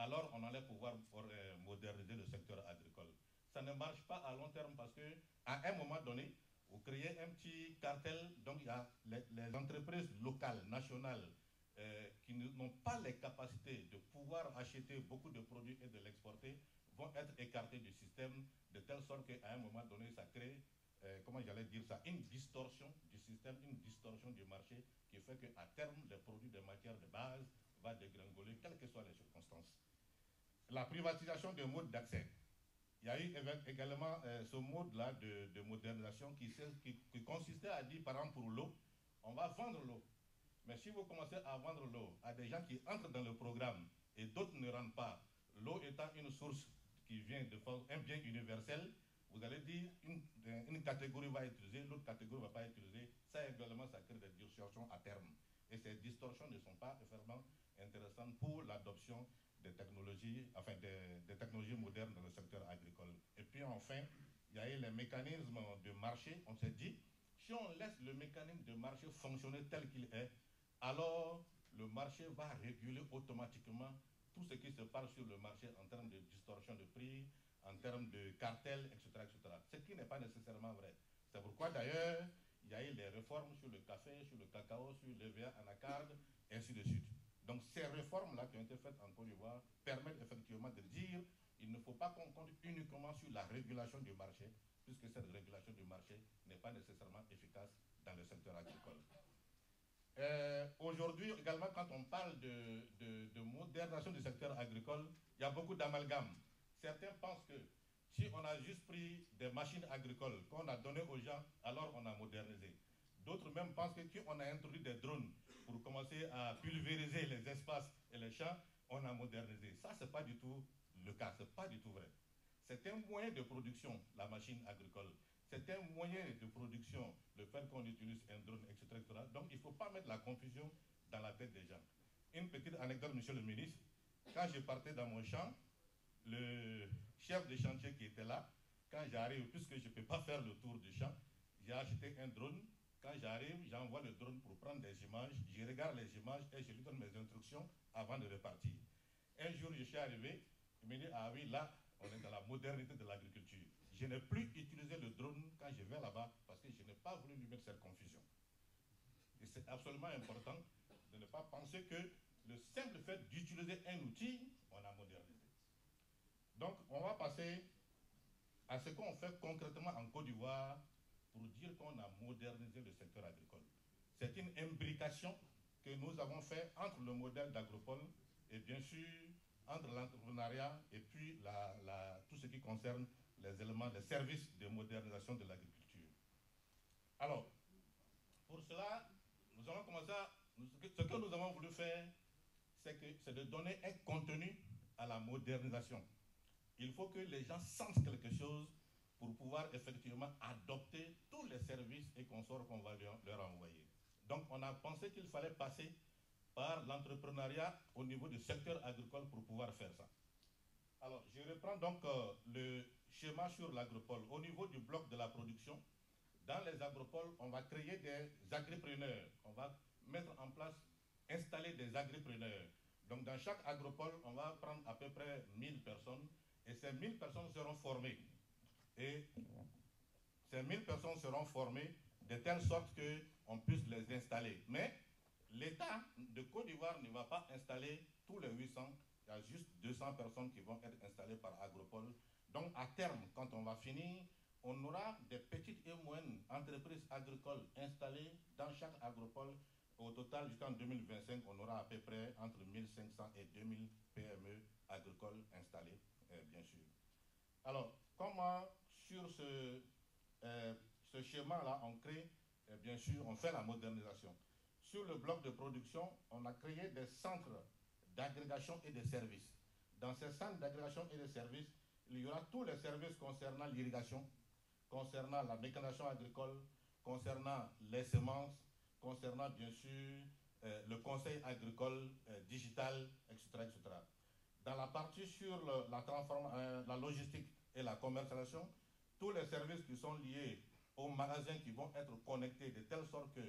alors on allait pouvoir moderniser le secteur agricole. Ça ne marche pas à long terme parce qu'à un moment donné, vous créez un petit cartel, donc il y a les entreprises locales, nationales, qui n'ont pas les capacités de pouvoir acheter beaucoup de produits et de l'exporter, vont être écartées du système de telle sorte qu'à un moment donné, ça crée, comment j'allais dire ça, une distorsion du système, une distorsion du marché qui fait qu'à terme, les produits de matière de base va dégringoler, quelles que soient les circonstances. La privatisation des modes d'accès. Il y a eu également ce mode-là de modernisation qui consistait à dire, par exemple, pour l'eau, on va vendre l'eau. Mais si vous commencez à vendre l'eau à des gens qui entrent dans le programme et d'autres ne rentrent pas, l'eau étant une source qui vient de un bien universel, vous allez dire une catégorie va être utilisée, l'autre catégorie ne va pas être utilisée. Ça également, ça crée des distorsions à terme. Et ces distorsions ne sont pas vraiment intéressantes pour l'adoption des technologies, enfin des technologies modernes dans le secteur agricole. Et puis enfin, il y a eu les mécanismes de marché. On s'est dit, si on laisse le mécanisme de marché fonctionner tel qu'il est, alors le marché va réguler automatiquement tout ce qui se passe sur le marché en termes de distorsion de prix, en termes de cartel, etc., etc. Ce qui n'est pas nécessairement vrai. C'est pourquoi d'ailleurs, il y a eu les réformes sur le café, sur le cacao, sur l'EVA, anacarde, et ainsi de suite. Donc ces réformes-là qui ont été faites en Côte d'Ivoire permettent effectivement de dire qu'il ne faut pas qu'on compte uniquement sur la régulation du marché, puisque cette régulation du marché n'est pas nécessairement efficace dans le secteur agricole. Aujourd'hui, également, quand on parle de modernisation du secteur agricole, il y a beaucoup d'amalgames. Certains pensent que si on a juste pris des machines agricoles qu'on a données aux gens, alors on a modernisé. D'autres même pensent que si on a introduit des drones pour commencer à pulvériser les espaces et les champs, on a modernisé. Ça, ce n'est pas du tout le cas, ce n'est pas du tout vrai. C'est un moyen de production, la machine agricole. C'est un moyen de production, le fait qu'on utilise un drone, etc., etc. Donc il ne faut pas mettre la confusion dans la tête des gens. Une petite anecdote, monsieur le ministre. Quand je partais dans mon champ, le chef de chantier qui était là, quand j'arrive, puisque je ne peux pas faire le tour du champ, j'ai acheté un drone. Quand j'arrive, j'envoie le drone pour prendre des images. Je regarde les images et je lui donne mes instructions avant de repartir. Un jour, je suis arrivé, il me dit, ah oui, là, on est dans la modernité de l'agriculture. Je n'ai plus utilisé le drone quand je vais là-bas parce que je n'ai pas voulu lui mettre cette confusion. Et c'est absolument important de ne pas penser que le simple fait d'utiliser un outil, on a modernisé. Donc, on va passer à ce qu'on fait concrètement en Côte d'Ivoire pour dire qu'on a modernisé le secteur agricole. C'est une imbrication que nous avons fait entre le modèle d'agropole et bien sûr entre l'entrepreneuriat et puis tout ce qui concerne les éléments, les services de modernisation de l'agriculture. Alors, pour cela, nous allons commencer ce que nous avons voulu faire, c'est de donner un contenu à la modernisation. Il faut que les gens sentent quelque chose pour pouvoir effectivement adopter tous les services et consorts qu'on va leur envoyer. Donc on a pensé qu'il fallait passer par l'entrepreneuriat au niveau du secteur agricole pour pouvoir faire ça. Alors je reprends donc le schéma sur l'agropole. Au niveau du bloc de la production, dans les agropoles, on va créer des agripreneurs. On va mettre en place, installer des agripreneurs. Donc dans chaque agropole, on va prendre à peu près 1000 personnes et ces 1000 personnes seront formées. Et ces 1000 personnes seront formées de telle sorte qu'on puisse les installer. Mais l'État de Côte d'Ivoire ne va pas installer tous les 800. Il y a juste 200 personnes qui vont être installées par agropole. Donc à terme, quand on va finir, on aura des petites et moyennes entreprises agricoles installées dans chaque agropole. Au total, jusqu'en 2025, on aura à peu près entre 1500 et 2000 PME agricoles installées, bien sûr. Alors, comment sur ce schéma-là, on crée, bien sûr, on fait la modernisation. Sur le bloc de production, on a créé des centres d'agrégation et de services. Dans ces centres d'agrégation et de services, il y aura tous les services concernant l'irrigation, concernant la mécanisation agricole, concernant les semences, concernant bien sûr le conseil agricole digital, etc., etc. Dans la partie sur la logistique et la commercialisation, tous les services qui sont liés aux magasins qui vont être connectés de telle sorte que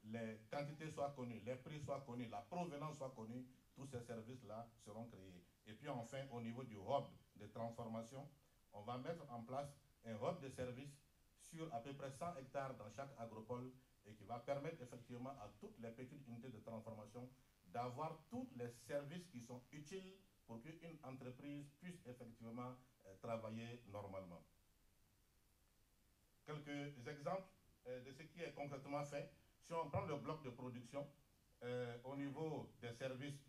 les quantités soient connues, les prix soient connus, la provenance soit connue, tous ces services-là seront créés. Et puis puis enfin, au niveau du hub de transformation, on va mettre en place un hub de service sur à peu près 100 hectares dans chaque agropole et qui va permettre effectivement à toutes les petites unités de transformation d'avoir tous les services qui sont utiles pour qu'une entreprise puisse effectivement travailler normalement. Quelques exemples de ce qui est concrètement fait. Si on prend le bloc de production, au niveau des services,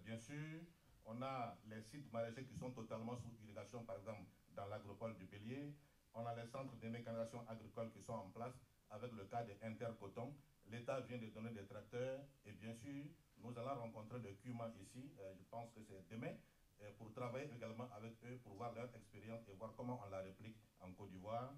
bien sûr, on a les sites maraîchers qui sont totalement sous irrigation, par exemple, dans l'agropole du Bélier. On a les centres de mécanisation agricole qui sont en place, avec le cas des intercotons. L'État vient de donner des tracteurs, et bien sûr, nous allons rencontrer le CUMA ici, je pense que c'est demain, pour travailler également avec eux, pour voir leur expérience et voir comment on la réplique en Côte d'Ivoire.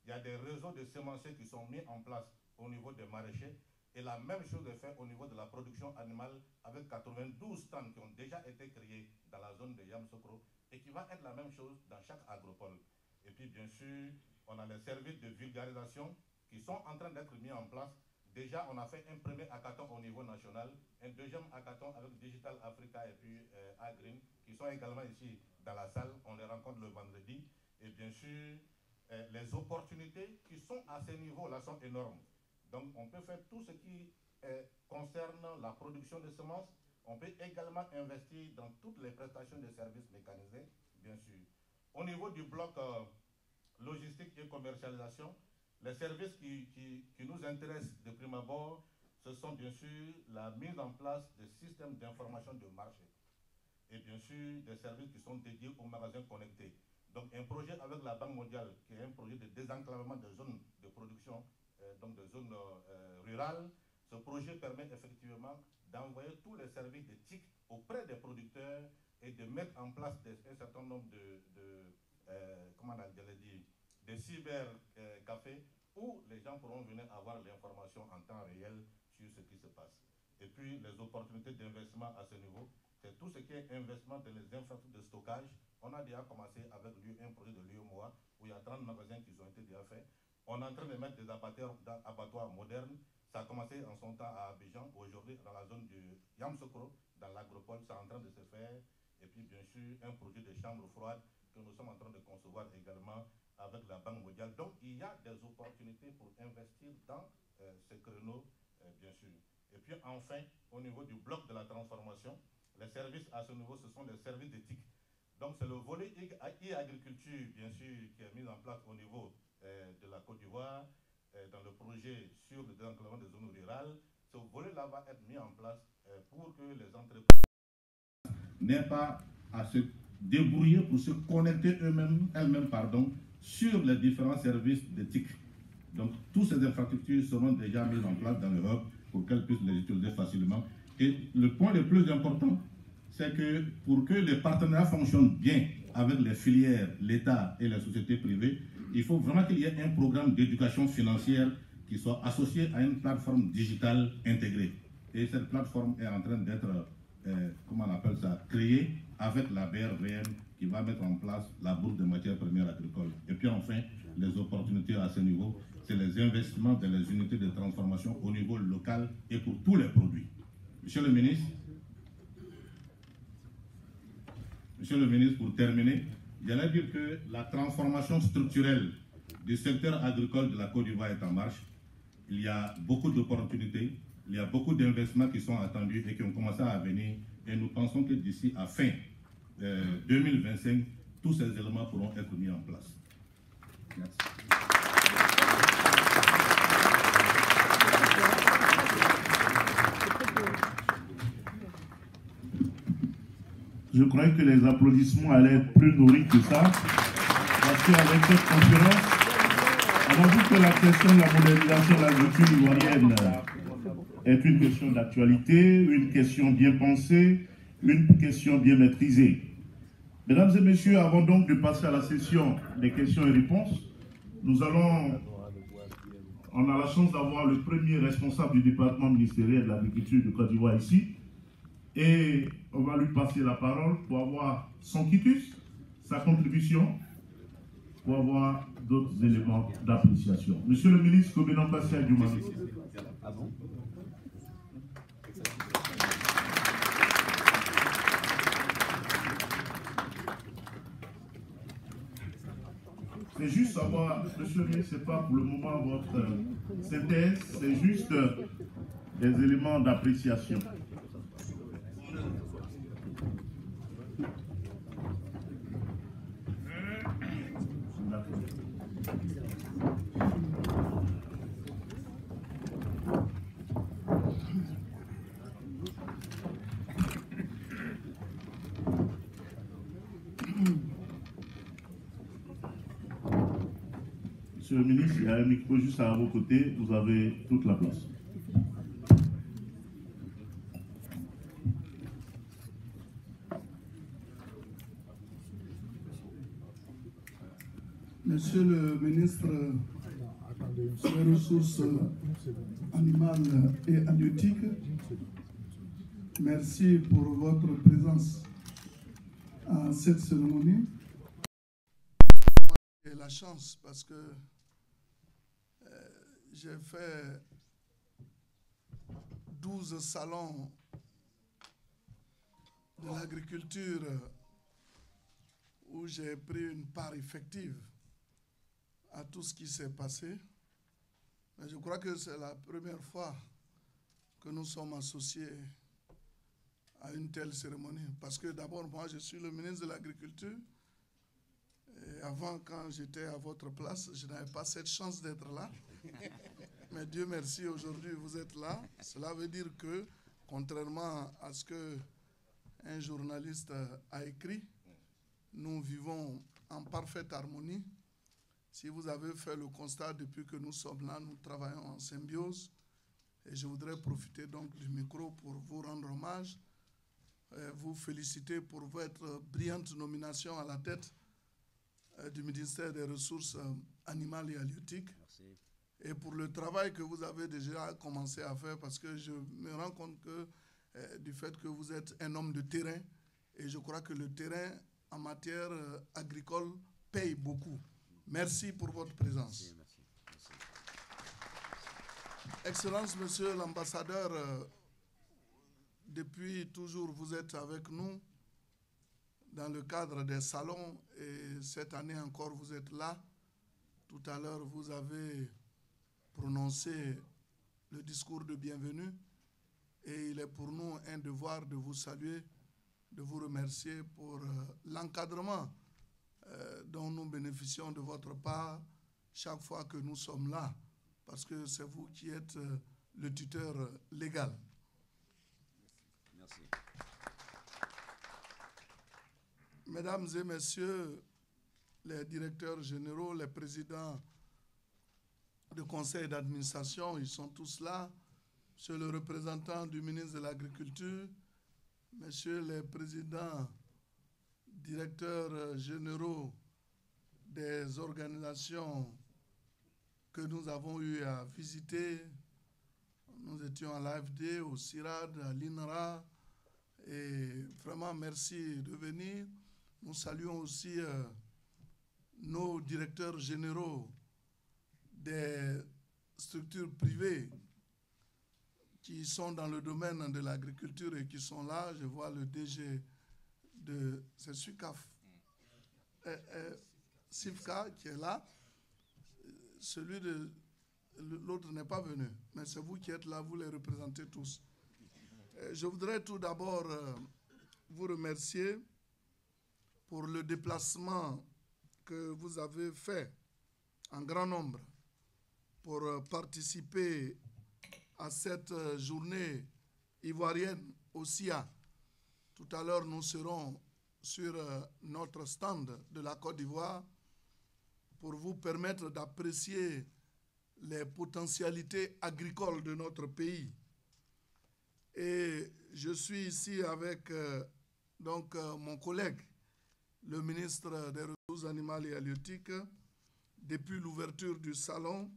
Il y a des réseaux de semenciers qui sont mis en place au niveau des maraîchers. Et la même chose est faite au niveau de la production animale avec 92 stands qui ont déjà été créés dans la zone de Yamoussoukro et qui va être la même chose dans chaque agropole. Et puis bien sûr, on a les services de vulgarisation qui sont en train d'être mis en place. Déjà, on a fait un premier hackathon au niveau national, un deuxième hackathon avec Digital Africa et puis Agreen, qui sont également ici dans la salle. On les rencontre le vendredi. Et bien sûr, les opportunités qui sont à ce niveau-là sont énormes. Donc, on peut faire tout ce qui concerne la production de semences. On peut également investir dans toutes les prestations de services mécanisés, bien sûr. Au niveau du bloc logistique et commercialisation, les services qui nous intéressent de prime abord, ce sont bien sûr la mise en place de systèmes d'information de marché et bien sûr des services qui sont dédiés aux magasins connectés. Donc, un projet avec la Banque mondiale, qui est un projet de désenclavement des zones de production, donc des zones rurales. Ce projet permet effectivement d'envoyer tous les services de TIC auprès des producteurs et de mettre en place un certain nombre comment on allait dire, des cyber-cafés où les gens pourront venir avoir l'information en temps réel sur ce qui se passe. Et puis, les opportunités d'investissement à ce niveau, c'est tout ce qui est investissement dans les infrastructures de stockage. On a déjà commencé avec un projet de l'UEMOA où il y a 30 magasins qui ont été déjà faits. On est en train de mettre des abattoirs modernes. Ça a commencé en son temps à Abidjan. Aujourd'hui, dans la zone du Yamoussoukro, dans l'agropole, c'est en train de se faire. Et puis, bien sûr, un projet de chambre froide que nous sommes en train de concevoir également avec la Banque mondiale. Donc, il y a des opportunités pour investir dans ces créneaux, bien sûr. Et puis, enfin, au niveau du bloc de la transformation, les services à ce niveau, ce sont les services d'éthique. Donc, c'est le volet e-agriculture, bien sûr, qui est mis en place au niveau de la Côte d'Ivoire, dans le projet sur le désenclavement des zones rurales. Ce volet-là va être mis en place pour que les entreprises n'aient pas à se débrouiller pour se connecter elles-mêmes, sur les différents services d'éthique. Donc, toutes ces infrastructures seront déjà mises en place dans le hub pour qu'elles puissent les utiliser facilement. Et le point le plus important, c'est que pour que les partenariats fonctionnent bien avec les filières, l'État et les sociétés privées, il faut vraiment qu'il y ait un programme d'éducation financière qui soit associé à une plateforme digitale intégrée. Et cette plateforme est en train d'être, comment on appelle ça, créée avec la BRVM qui va mettre en place la bourse de matières premières agricoles. Et puis enfin, les opportunités à ce niveau, c'est les investissements dans les unités de transformation au niveau local et pour tous les produits. Monsieur le ministre, pour terminer, j'allais dire que la transformation structurelle du secteur agricole de la Côte d'Ivoire est en marche. Il y a beaucoup d'opportunités, il y a beaucoup d'investissements qui sont attendus et qui ont commencé à venir. Et nous pensons que d'ici à fin 2025, tous ces éléments pourront être mis en place. Merci. Je croyais que les applaudissements allaient être plus nourris que ça, parce qu'avec cette conférence, on a vu que la question de la modernisation de l'agriculture ivoirienne est une question d'actualité, une question bien pensée, une question bien maîtrisée. Mesdames et messieurs, avant donc de passer à la session des questions et réponses, on a la chance d'avoir le premier responsable du département ministériel de l'agriculture de Côte d'Ivoire ici. Et on va lui passer la parole pour avoir son quitus, sa contribution, pour avoir d'autres éléments d'appréciation. Monsieur le ministre Kobenan Passia Dioumani. C'est juste savoir, monsieur le ministre, ce n'est pas pour le moment votre synthèse, c'est juste des éléments d'appréciation. Monsieur le ministre, il y a un micro juste à vos côtés, vous avez toute la place. Monsieur le ministre des Ressources animales et halieutiques, merci pour votre présence à cette cérémonie. J'ai la chance parce que j'ai fait 12 salons de l'agriculture où j'ai pris une part effective à tout ce qui s'est passé. Mais je crois que c'est la première fois que nous sommes associés à une telle cérémonie. Parce que d'abord, moi, je suis le ministre de l'Agriculture. Et avant, quand j'étais à votre place, je n'avais pas cette chance d'être là. Mais Dieu merci, aujourd'hui, vous êtes là. Cela veut dire que, contrairement à ce qu'un journaliste a écrit, nous vivons en parfaite harmonie. Si vous avez fait le constat depuis que nous sommes là, nous travaillons en symbiose. Et je voudrais profiter donc du micro pour vous rendre hommage, vous féliciter pour votre brillante nomination à la tête du ministère des Ressources animales et halieutiques. Merci. Et pour le travail que vous avez déjà commencé à faire, parce que je me rends compte que du fait que vous êtes un homme de terrain, et je crois que le terrain en matière agricole paye beaucoup. Merci pour votre présence. Merci. Excellence, Monsieur l'ambassadeur, depuis toujours vous êtes avec nous dans le cadre des salons et cette année encore vous êtes là. Tout à l'heure vous avez prononcé le discours de bienvenue et il est pour nous un devoir de vous saluer, de vous remercier pour l'encadrement dont nous bénéficions de votre part chaque fois que nous sommes là, parce que c'est vous qui êtes le tuteur légal. Merci. Mesdames et messieurs les directeurs généraux, les présidents de conseil d'administration, ils sont tous là. Monsieur le représentant du ministre de l'Agriculture, messieurs les présidents directeurs généraux des organisations que nous avons eu à visiter. Nous étions à l'AFD, au CIRAD, à l'INRA. Et vraiment, merci de venir. Nous saluons aussi nos directeurs généraux des structures privées qui sont dans le domaine de l'agriculture et qui sont là. Je vois le DG de SUCAF, SIFCA qui est là. Celui de l'autre n'est pas venu, mais c'est vous qui êtes là, vous les représentez tous. Je voudrais tout d'abord vous remercier pour le déplacement que vous avez fait en grand nombre pour participer à cette journée ivoirienne au SIA. Tout à l'heure, nous serons sur notre stand de la Côte d'Ivoire pour vous permettre d'apprécier les potentialités agricoles de notre pays. Et je suis ici avec mon collègue, le ministre des Ressources animales et halieutiques. Depuis l'ouverture du salon,